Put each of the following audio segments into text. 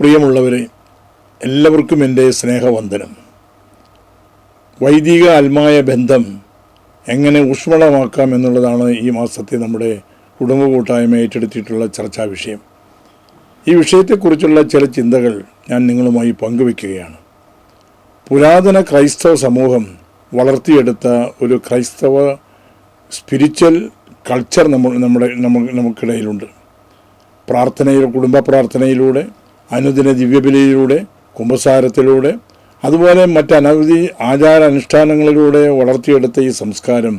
പ്രിയമുള്ളവരെ, എല്ലാവർക്കും എൻ്റെ സ്നേഹവന്ദനം. വൈദിക ആത്മായ ബന്ധം എങ്ങനെ ഊഷ്മളമാക്കാം എന്നുള്ളതാണ് ഈ മാസത്തെ നമ്മുടെ കുടുംബ കൂട്ടായ്മ ഏറ്റെടുത്തിട്ടുള്ള ചർച്ചാ വിഷയം. ഈ വിഷയത്തെക്കുറിച്ചുള്ള ചില ചിന്തകൾ ഞാൻ നിങ്ങളുമായി പങ്കുവയ്ക്കുകയാണ്. പുരാതന ക്രൈസ്തവ സമൂഹം വളർത്തിയെടുത്ത ഒരു ക്രൈസ്തവ സ്പിരിച്വൽ കൾച്ചർ നമുക്കിടയിലുണ്ട്. കുടുംബ പ്രാർത്ഥനയിലൂടെ, അനുദിന ദിവ്യബലിയിലൂടെ, കുമ്പസാരത്തിലൂടെ, അതുപോലെ മറ്റനവധി ആചാരാനുഷ്ഠാനങ്ങളിലൂടെ വളർത്തിയെടുത്ത ഈ സംസ്കാരം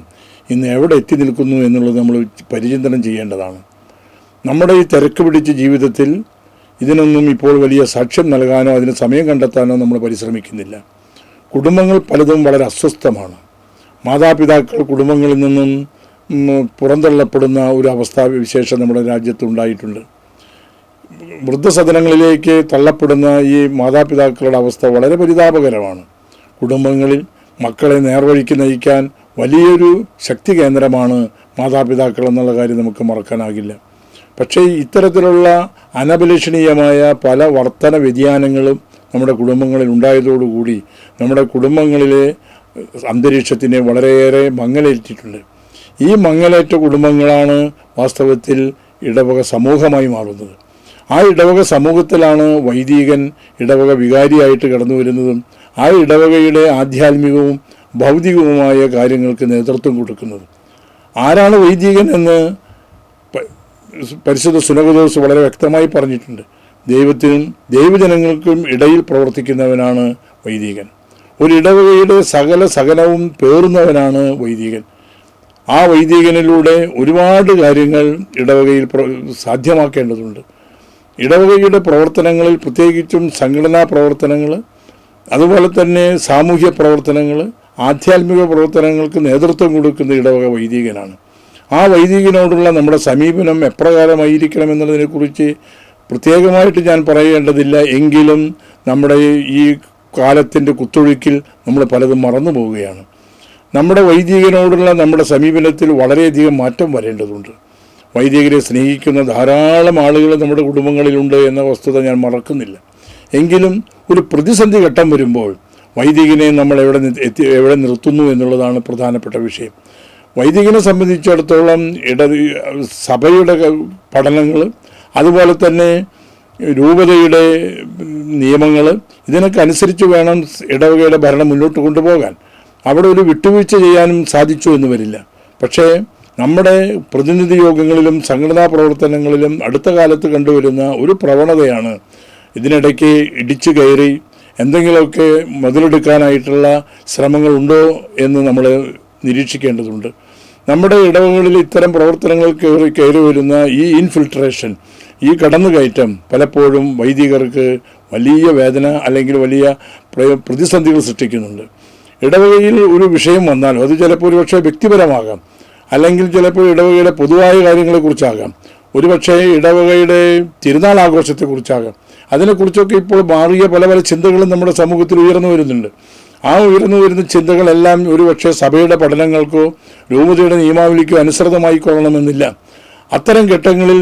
ഇന്ന് എവിടെ എത്തി നിൽക്കുന്നു എന്നുള്ളത് നമ്മൾ പരിചിന്തനം ചെയ്യേണ്ടതാണ്. നമ്മുടെ ഈ തിരക്ക് പിടിച്ച ജീവിതത്തിൽ ഇതിനൊന്നും ഇപ്പോൾ വലിയ സാക്ഷ്യം നൽകാനോ അതിന് സമയം കണ്ടെത്താനോ നമ്മൾ പരിശ്രമിക്കുന്നില്ല. കുടുംബങ്ങൾ പലതും വളരെ അസ്വസ്ഥമാണ്. മാതാപിതാക്കൾ കുടുംബങ്ങളിൽ നിന്നും പുറന്തള്ളപ്പെടുന്ന ഒരു അവസ്ഥാവിശേഷം നമ്മുടെ രാജ്യത്തുണ്ടായിട്ടുണ്ട്. വൃദ്ധസദനങ്ങളിലേക്ക് തള്ളപ്പെടുന്ന ഈ മാതാപിതാക്കളുടെ അവസ്ഥ വളരെ പരിതാപകരമാണ്. കുടുംബങ്ങളിൽ മക്കളെ നേർവഴിക്ക് നയിക്കാൻ വലിയൊരു ശക്തി കേന്ദ്രമാണ് മാതാപിതാക്കൾ എന്നുള്ള കാര്യം നമുക്ക് മറക്കാനാകില്ല. പക്ഷേ ഇത്തരത്തിലുള്ള അനഭിലഷണീയമായ പല വർത്തന വ്യതിയാനങ്ങളും നമ്മുടെ കുടുംബങ്ങളിൽ ഉണ്ടായതോടുകൂടി നമ്മുടെ കുടുംബങ്ങളിലെ അന്തരീക്ഷത്തിനെ വളരെയേറെ മങ്ങലേറ്റിട്ടുണ്ട്. ഈ മങ്ങലേറ്റ കുടുംബങ്ങളാണ് വാസ്തവത്തിൽ ഇടവക സമൂഹമായി മാറുന്നത്. ആ ഇടവക സമൂഹത്തിലാണ് വൈദികൻ ഇടവക വികാരിയായിട്ട് കടന്നു വരുന്നതും ആ ഇടവകയുടെ ആധ്യാത്മികവും ഭൗതികവുമായ കാര്യങ്ങൾക്ക് നേതൃത്വം കൊടുക്കുന്നത്. ആരാണ് വൈദികൻ എന്ന് പരിശുദ്ധ സുനകദോസ് വളരെ വ്യക്തമായി പറഞ്ഞിട്ടുണ്ട്. ദൈവത്തിനും ദൈവജനങ്ങൾക്കും ഇടയിൽ പ്രവർത്തിക്കുന്നവനാണ് വൈദികൻ. ഒരു ഇടവകയുടെ സകലവും പേറുന്നവനാണ് വൈദികൻ. ആ വൈദികനിലൂടെ ഒരുപാട് കാര്യങ്ങൾ ഇടവകയിൽ സാധ്യമാക്കേണ്ടതുണ്ട്. ഇടവകയുടെ പ്രവർത്തനങ്ങളിൽ, പ്രത്യേകിച്ചും സംഘടനാ പ്രവർത്തനങ്ങൾ, അതുപോലെ തന്നെ സാമൂഹ്യ പ്രവർത്തനങ്ങൾ, ആധ്യാത്മിക പ്രവർത്തനങ്ങൾക്ക് നേതൃത്വം കൊടുക്കുന്ന ഇടവക വൈദികനാണ്. ആ വൈദികനോടുള്ള നമ്മുടെ സമീപനം എപ്രകാരമായിരിക്കണം എന്നതിനെക്കുറിച്ച് പ്രത്യേകമായിട്ട് ഞാൻ പറയേണ്ടതില്ല. എങ്കിലും നമ്മുടെ ഈ കാലത്തിൻ്റെ കുത്തൊഴുക്കിൽ നമ്മൾ പലതും മറന്നു പോവുകയാണ്. നമ്മുടെ വൈദികനോടുള്ള നമ്മുടെ സമീപനത്തിൽ വളരെയധികം മാറ്റം വരേണ്ടതുണ്ട്. വൈദികരെ സ്നേഹിക്കുന്ന ധാരാളം ആളുകൾ നമ്മുടെ കുടുംബങ്ങളിലുണ്ട് എന്ന വസ്തുത ഞാൻ മറക്കുന്നില്ല. എങ്കിലും ഒരു പ്രതിസന്ധി ഘട്ടം വരുമ്പോൾ വൈദികനെ നമ്മൾ എവിടെ നിർത്തുന്നു എന്നുള്ളതാണ് പ്രധാനപ്പെട്ട വിഷയം. വൈദികനെ സംബന്ധിച്ചിടത്തോളം സഭയുടെ പഠനങ്ങൾ, അതുപോലെ തന്നെ രൂപതയുടെ നിയമങ്ങൾ, ഇതിനൊക്കെ അനുസരിച്ച് വേണം ഇടവകയുടെ ഭരണം മുന്നോട്ട് കൊണ്ടുപോകാൻ. അവിടെ ഒരു വിട്ടുവീഴ്ച ചെയ്യാനും സാധിച്ചു എന്ന് വരില്ല. പക്ഷേ നമ്മുടെ പ്രതിനിധി യോഗങ്ങളിലും സംഘടനാ പ്രവർത്തനങ്ങളിലും അടുത്ത കാലത്ത് കണ്ടുവരുന്ന ഒരു പ്രവണതയാണ് ഇതിനിടയ്ക്ക് ഇടിച്ചു കയറി എന്തെങ്കിലുമൊക്കെ മുതലെടുക്കാനായിട്ടുള്ള ശ്രമങ്ങളുണ്ടോ എന്ന് നമ്മൾ നിരീക്ഷിക്കേണ്ടതുണ്ട്. നമ്മുടെ ഇടവകളിൽ ഇത്തരം പ്രവർത്തനങ്ങൾ കയറി വരുന്ന ഈ ഇൻഫിൽട്രേഷൻ, ഈ കടന്നുകയറ്റം പലപ്പോഴും വൈദികർക്ക് വലിയ വേദന അല്ലെങ്കിൽ വലിയ പ്രതിസന്ധികൾ സൃഷ്ടിക്കുന്നുണ്ട്. ഇടവകയിൽ ഒരു വിഷയം വന്നാൽ അത് ചിലപ്പോൾ ഒരുപക്ഷെ വ്യക്തിപരമാകാം, അല്ലെങ്കിൽ ചിലപ്പോൾ ഇടവകയുടെ പൊതുവായ കാര്യങ്ങളെക്കുറിച്ചാകാം, ഒരുപക്ഷെ ഇടവകയുടെ തിരുനാൾ ആഘോഷത്തെക്കുറിച്ചാകാം. അതിനെക്കുറിച്ചൊക്കെ ഇപ്പോൾ മാറിയ പല ചിന്തകളും നമ്മുടെ സമൂഹത്തിൽ ഉയർന്നു വരുന്നുണ്ട്. ആ ഉയർന്നു വരുന്ന ചിന്തകളെല്ലാം ഒരുപക്ഷെ സഭയുടെ പഠനങ്ങൾക്കോ രൂപതയുടെ നിയമാവലിക്കോ അനുസൃതമായിക്കൊള്ളണമെന്നില്ല. അത്തരം ഘട്ടങ്ങളിൽ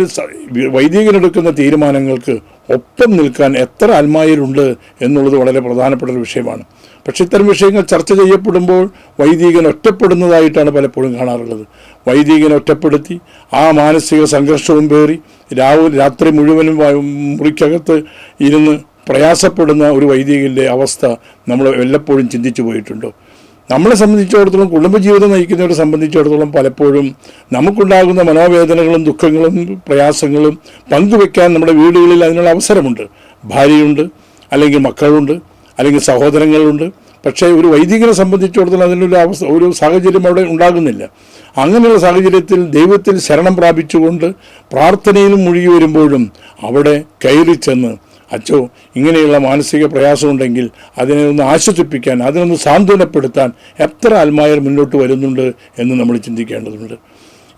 വൈദികനെടുക്കുന്ന തീരുമാനങ്ങൾക്ക് ഒപ്പം നിൽക്കാൻ എത്ര ആത്മായരുണ്ട് എന്നുള്ളത് വളരെ പ്രധാനപ്പെട്ട ഒരു വിഷയമാണ്. പക്ഷെ ഇത്തരം വിഷയങ്ങൾ ചർച്ച ചെയ്യപ്പെടുമ്പോൾ വൈദികൻ ഒറ്റപ്പെടുന്നതായിട്ടാണ് പലപ്പോഴും കാണാറുള്ളത്. വൈദികൻ ഒറ്റപ്പെടുത്തി ആ മാനസിക സംഘർഷവും പേറി രാത്രി മുഴുവനും മുറിക്കകത്ത് ഇരുന്ന് പ്രയാസപ്പെടുന്ന ഒരു വൈദികൻ്റെ അവസ്ഥ നമ്മൾ വല്ലപ്പോഴും ചിന്തിച്ചു പോയിട്ടുണ്ടോ? നമ്മളെ സംബന്ധിച്ചിടത്തോളം, കുടുംബജീവിതം നയിക്കുന്നവരെ സംബന്ധിച്ചിടത്തോളം പലപ്പോഴും നമുക്കുണ്ടാകുന്ന മനോവേദനകളും ദുഃഖങ്ങളും പ്രയാസങ്ങളും പങ്കുവെക്കാൻ നമ്മുടെ വീടുകളിൽ അതിനുള്ള അവസരമുണ്ട്. ഭാര്യയുണ്ട്, അല്ലെങ്കിൽ മക്കളുണ്ട്, അല്ലെങ്കിൽ സഹോദരങ്ങളുണ്ട്. പക്ഷേ ഒരു വൈദികനെ സംബന്ധിച്ചിടത്തോളം അതിനുള്ള ഒരു സാഹചര്യം അവിടെ ഉണ്ടാകുന്നില്ല. അങ്ങനെയുള്ള സാഹചര്യത്തിൽ ദൈവത്തിൽ ശരണം പ്രാപിച്ചുകൊണ്ട് പ്രാർത്ഥനയിലും മുഴുകി വരുമ്പോഴും അവിടെ കയറി ചെന്ന് അച്ചോ ഇങ്ങനെയുള്ള മാനസിക പ്രയാസമുണ്ടെങ്കിൽ അതിനെ ഒന്ന് ആശ്വസിപ്പിക്കാൻ, അതിനൊന്ന് സാന്ത്വനപ്പെടുത്താൻ എത്ര ആത്മായർ മുന്നോട്ട് വരുന്നുണ്ട് എന്ന് നമ്മൾ ചിന്തിക്കേണ്ടതുണ്ട്.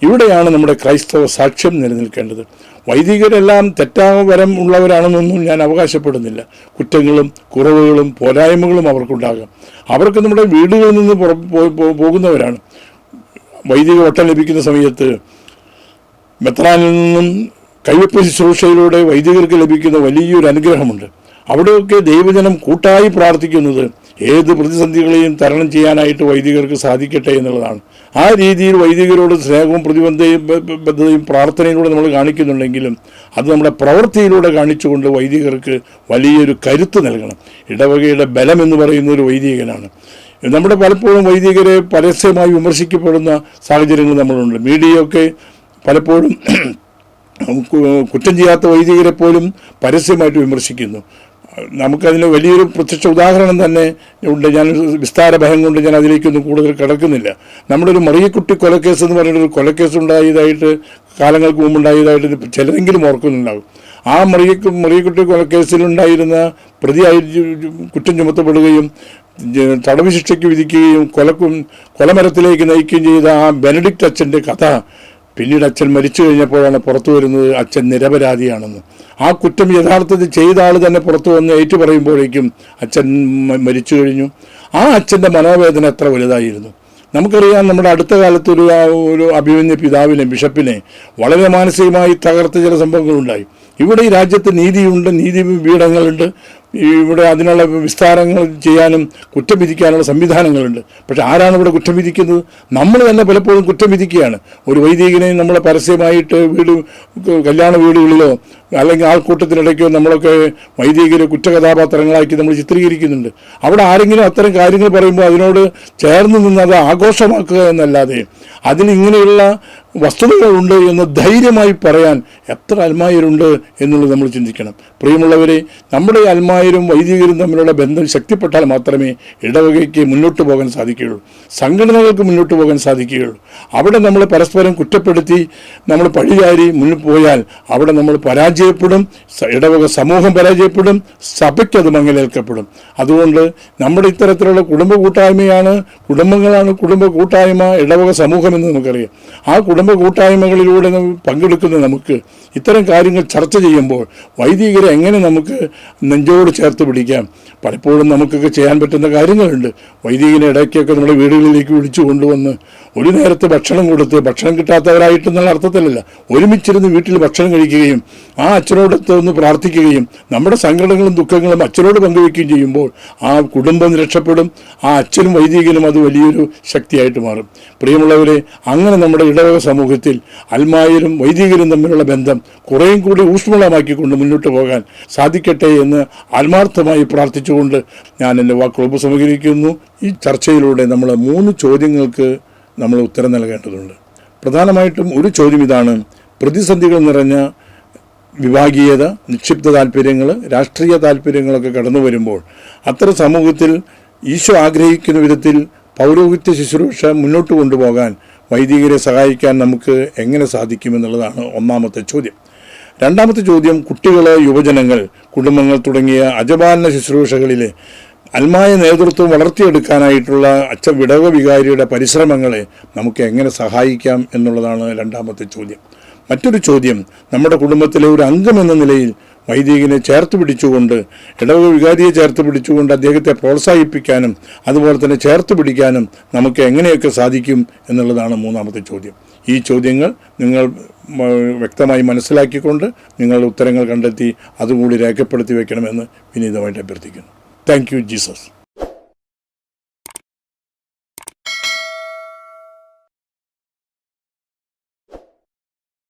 ഇവിടെയാണ് നമ്മുടെ ക്രൈസ്തവ സാക്ഷ്യം നിലനിൽക്കേണ്ടത്. വൈദികരെല്ലാം തെറ്റാവരം ഉള്ളവരാണെന്നൊന്നും ഞാൻ അവകാശപ്പെടുന്നില്ല. കുറ്റങ്ങളും കുറവുകളും പോരായ്മകളും അവർക്കുണ്ടാകാം. അവർക്ക് നമ്മുടെ വീടുകളിൽ നിന്ന് പോകുന്നവരാണ്. വൈദിക വട്ടം ലഭിക്കുന്ന സമയത്ത് മെത്രാനിൽ നിന്നും കൈവെപ്പ് ശുശ്രൂഷയിലൂടെ വൈദികർക്ക് ലഭിക്കുന്ന വലിയൊരു അനുഗ്രഹമുണ്ട്. അവിടെയൊക്കെ ദൈവജനം കൂട്ടായി പ്രാർത്ഥിക്കുന്നത് ഏത് പ്രതിസന്ധികളെയും തരണം ചെയ്യാനായിട്ട് വൈദികർക്ക് സാധിക്കട്ടെ എന്നുള്ളതാണ്. ആ രീതിയിൽ വൈദികരോട് സ്നേഹവും പ്രതിബദ്ധതയും പ്രാർത്ഥനയിലൂടെ നമ്മൾ കാണിക്കുന്നുണ്ടെങ്കിലും അത് നമ്മുടെ പ്രവൃത്തിയിലൂടെ കാണിച്ചുകൊണ്ട് വൈദികർക്ക് വലിയൊരു കരുത്ത് നൽകണം. ഇടവകയുടെ ബലം എന്ന് പറയുന്ന ഒരു വൈദികനാണ്. നമ്മുടെ പലപ്പോഴും വൈദികരെ പരസ്യമായി വിമർശിക്കപ്പെടുന്ന സാഹചര്യങ്ങൾ നമ്മളുണ്ട്. മീഡിയയൊക്കെ പലപ്പോഴും കുറ്റം ചെയ്യാത്ത വൈദികരെ പോലും പരസ്യമായിട്ട് വിമർശിക്കുന്നു. നമുക്കതിന് വലിയൊരു പ്രത്യക്ഷ ഉദാഹരണം തന്നെ ഉണ്ട്. ഞാൻ വിസ്താര ഭയം കൊണ്ട് ഞാൻ അതിലേക്കൊന്നും കൂടുതൽ കിടക്കുന്നില്ല. നമ്മുടെ ഒരു മറിയക്കുട്ടി കൊലക്കേസ് എന്ന് പറയുന്നൊരു കൊലക്കേസ് ഉണ്ടായതായിട്ട് കാലങ്ങൾക്ക് മുമ്പുണ്ടായതായിട്ട് ചിലരെങ്കിലും ഓർക്കുന്നുണ്ടാകും. ആ മറിയക്കുട്ടി കൊലക്കേസിലുണ്ടായിരുന്ന പ്രതിയായി കുറ്റം ചുമത്തപ്പെടുകയും തടവ് ശിക്ഷയ്ക്ക് വിധിക്കുകയും കൊലമരത്തിലേക്ക് നയിക്കുകയും ചെയ്ത ആ ബെനഡിക്റ്റ് അച്ഛൻ്റെ കഥ പിന്നീട് അച്ഛൻ മരിച്ചു കഴിഞ്ഞപ്പോഴാണ് പുറത്തു വരുന്നത് അച്ഛൻ നിരപരാധിയാണെന്ന്. ആ കുറ്റം യഥാർത്ഥത്തിൽ ചെയ്ത ആൾ തന്നെ പുറത്തു വന്ന് ഏറ്റു പറയുമ്പോഴേക്കും അച്ഛൻ മരിച്ചു കഴിഞ്ഞു. ആ അച്ഛൻ്റെ മനോവേദന എത്ര വലുതായിരുന്നു. നമുക്കറിയാം, നമ്മുടെ അടുത്ത കാലത്തൊരു അഭിമന്യ പിതാവിനെ, ബിഷപ്പിനെ വളരെ മാനസികമായി തകർത്ത ചില സംഭവങ്ങളുണ്ടായി. ഇവിടെ ഈ രാജ്യത്ത് നീതിയുണ്ട്, നീതിപീഠങ്ങളുണ്ട്, ഇവിടെ അതിനുള്ള വിസ്താരങ്ങൾ ചെയ്യാനും കുറ്റം വിധിക്കാനുള്ള സംവിധാനങ്ങളുണ്ട്. പക്ഷെ ആരാണ് ഇവിടെ കുറ്റം വിധിക്കുന്നത്? നമ്മൾ തന്നെ പലപ്പോഴും കുറ്റം വിധിക്കുകയാണ്. ഒരു വൈദികനെ നമ്മൾ പരസ്യമായിട്ട് കല്യാണ വീടുകളിലോ അല്ലെങ്കിൽ ആൾക്കൂട്ടത്തിനിടയ്ക്കോ നമ്മളൊക്കെ വൈദികരെ കുറ്റകഥാപാത്രങ്ങളാക്കി നമ്മൾ ചിത്രീകരിക്കുന്നുണ്ട്. അവിടെ ആരെങ്കിലും അത്തരം കാര്യങ്ങൾ പറയുമ്പോൾ അതിനോട് ചേർന്ന് നിന്ന് അത് ആഘോഷമാക്കുക എന്നല്ലാതെ അതിലിങ്ങനെയുള്ള വസ്തുതകളുണ്ട് എന്ന് ധൈര്യമായി പറയാൻ എത്ര അൽമായരുണ്ട് എന്നുള്ളത് നമ്മൾ ചിന്തിക്കണം. പ്രിയമുള്ളവരെ, നമ്മുടെ അൽമായരും വൈദികരും തമ്മിലുള്ള ബന്ധം ശക്തിപ്പെട്ടാൽ മാത്രമേ ഇടവകയ്ക്ക് മുന്നോട്ട് പോകാൻ സാധിക്കുകയുള്ളൂ, സംഘടനകൾക്ക് മുന്നോട്ട് പോകാൻ സാധിക്കുകയുള്ളൂ. അവിടെ നമ്മൾ പരസ്പരം കുറ്റപ്പെടുത്തി നമ്മൾ പഴിചാരി മുന്നിൽ പോയാൽ അവിടെ നമ്മൾ പരാജയപ്പെടും, ഇടവക സമൂഹം പരാജയപ്പെടും, സഭയ്ക്കത് മങ്ങലേൽക്കപ്പെടും. അതുകൊണ്ട് നമ്മുടെ ഇത്തരത്തിലുള്ള കുടുംബ കൂട്ടായ്മയാണ്, കുടുംബങ്ങളാണ് കുടുംബ കൂട്ടായ്മ, ഇടവക സമൂഹം എന്ന് നമുക്കറിയാം. ആ കുടുംബ കൂട്ടായ്മകളിലൂടെ പങ്കെടുക്കുന്ന നമുക്ക് ഇത്തരം കാര്യങ്ങൾ ചർച്ച ചെയ്യുമ്പോൾ വൈദികരെ എങ്ങനെ നമുക്ക് നെഞ്ചോട് ചേർത്ത് പിടിക്കാം. പലപ്പോഴും നമുക്കൊക്കെ ചെയ്യാൻ പറ്റുന്ന കാര്യങ്ങളുണ്ട്. വൈദികനെ ഇടയ്ക്കൊക്കെ നമ്മുടെ വീടുകളിലേക്ക് വിളിച്ചു കൊണ്ടുവന്ന് ഒരു നേരത്തെ ഭക്ഷണം കൊടുത്ത്, ഭക്ഷണം കിട്ടാത്തവരായിട്ടെന്നുള്ള അർത്ഥത്തിലല്ല, ഒരുമിച്ചിരുന്ന് വീട്ടിൽ ഭക്ഷണം കഴിക്കുകയും ആ അച്ഛനോടൊത്ത് ഒന്ന് പ്രാർത്ഥിക്കുകയും നമ്മുടെ സങ്കടങ്ങളും ദുഃഖങ്ങളും അച്ഛനോട് പങ്കുവയ്ക്കുകയും ചെയ്യുമ്പോൾ ആ കുടുംബം രക്ഷപ്പെടും, ആ അച്ഛനും വൈദികനും അത് വലിയൊരു ശക്തിയായിട്ട് മാറും. പ്രിയമുള്ളവരെ, അങ്ങനെ നമ്മുടെ ഇടവക സമൂഹത്തിൽ അൽമായരും വൈദികരും തമ്മിലുള്ള ബന്ധം കുറേയും കൂടി ഊഷ്മളമാക്കിക്കൊണ്ട് മുന്നോട്ട് പോകാൻ സാധിക്കട്ടെ എന്ന് ആത്മാർത്ഥമായി പ്രാർത്ഥിച്ചുകൊണ്ട് ഞാൻ എൻ്റെ വാക്കുകൾ ഉപസംഹരിക്കുന്നു. ഈ ചർച്ചയിലൂടെ നമ്മൾ 3 ചോദ്യങ്ങൾക്ക് നമ്മൾ ഉത്തരം നൽകേണ്ടതുണ്ട്. പ്രധാനമായിട്ടും ഒരു ചോദ്യം ഇതാണ്: പ്രതിസന്ധികൾ നിറഞ്ഞ വിഭാഗീയത, നിക്ഷിപ്ത താല്പര്യങ്ങൾ, രാഷ്ട്രീയ താല്പര്യങ്ങളൊക്കെ കടന്നു വരുമ്പോൾ അത്തരം സമൂഹത്തിൽ ഈശോ ആഗ്രഹിക്കുന്ന വിധത്തിൽ പൗരോഹിത്യ ശുശ്രൂഷ മുന്നോട്ട് കൊണ്ടുപോകാൻ വൈദികരെ സഹായിക്കാൻ നമുക്ക് എങ്ങനെ സാധിക്കുമെന്നുള്ളതാണ് ഒന്നാമത്തെ ചോദ്യം. രണ്ടാമത്തെ ചോദ്യം, കുട്ടികൾ, യുവജനങ്ങൾ, കുടുംബങ്ങൾ തുടങ്ങിയ അജപാലന ശുശ്രൂഷകളിലെ അൽമായ നേതൃത്വം വളർത്തിയെടുക്കാനായിട്ടുള്ള ഇടവക വികാരിയുടെ പരിശ്രമങ്ങളെ നമുക്ക് എങ്ങനെ സഹായിക്കാം എന്നുള്ളതാണ് രണ്ടാമത്തെ ചോദ്യം. മറ്റൊരു ചോദ്യം, നമ്മുടെ കുടുംബത്തിലെ ഒരു അംഗം എന്ന നിലയിൽ വൈദികനെ ചേർത്ത് പിടിച്ചുകൊണ്ട്, ഇടവക വികാരിയെ ചേർത്ത് പിടിച്ചുകൊണ്ട് അദ്ദേഹത്തെ പ്രോത്സാഹിപ്പിക്കാനും അതുപോലെ തന്നെ ചേർത്ത് പിടിക്കാനും നമുക്ക് എങ്ങനെയൊക്കെ സാധിക്കും എന്നുള്ളതാണ് മൂന്നാമത്തെ ചോദ്യം. ഈ ചോദ്യങ്ങൾ നിങ്ങൾ വ്യക്തമായി മനസ്സിലാക്കിക്കൊണ്ട് നിങ്ങൾ ഉത്തരങ്ങൾ കണ്ടെത്തി അതുകൂടി രേഖപ്പെടുത്തി വയ്ക്കണമെന്ന് വിനീതമായിട്ട് അഭ്യർത്ഥിക്കുന്നു. Thank you Jesus.